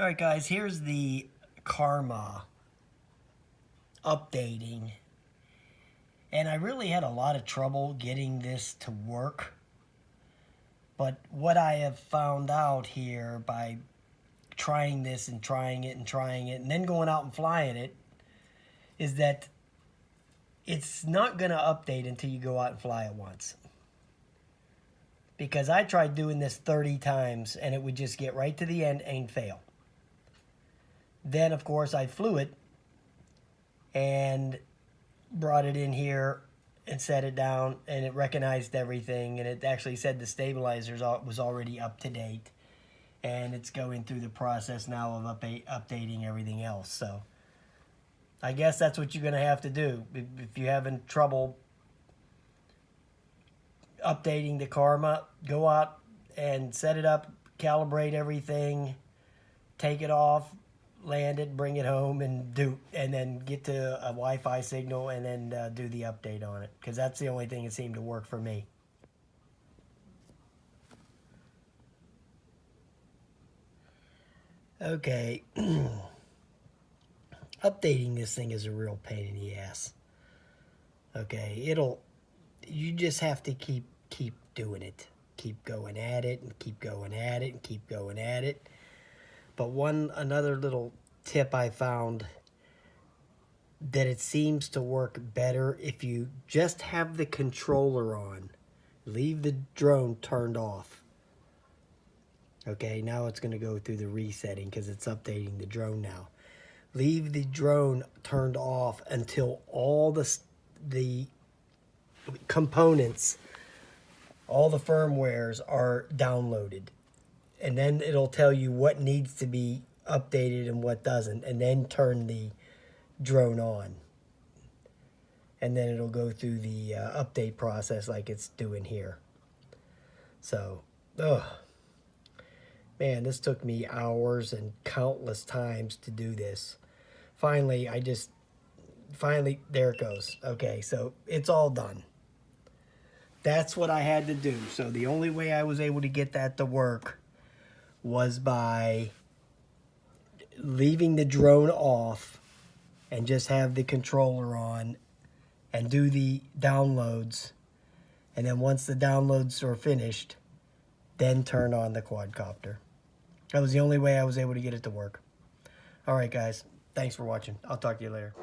Alright guys, here's the Karma updating. And I really had a lot of trouble getting this to work. But what I have found out here by trying this and trying it and trying it and then going out and flying it is that it's not going to update until you go out and fly it once. Because I tried doing this 30 times and it would just get right to the end and fail. Then, of course, I flew it and brought it in here and set it down, and it recognized everything, and it actually said the stabilizers was already up to date, and it's going through the process now of updating everything else. So I guess that's what you're going to have to do. If you're having trouble updating the Karma, go out and set it up, calibrate everything, take it off, land it, bring it home, and then get to a Wi-Fi signal, and then do the update on it, because that's the only thing that seemed to work for me. Okay, updating this thing is a real pain in the ass. Okay, you just have to keep doing it, keep going at it, and keep going at it, and keep going at it. But another little tip I found, that it seems to work better if you just have the controller on. Leave the drone turned off. Okay, now it's going to go through the resetting because it's updating the drone now. Leave the drone turned off until all the components, all the firmwares are downloaded. And then it'll tell you what needs to be updated and what doesn't, and then turn the drone on. And then it'll go through the update process like it's doing here. So, man, this took me hours and countless times to do this. Finally, there it goes. Okay, so it's all done. That's what I had to do. So the only way I was able to get that to work was by leaving the drone off and just have the controller on and do the downloads. And then once the downloads are finished, then turn on the quadcopter. That was the only way I was able to get it to work. All right, guys. Thanks for watching. I'll talk to you later.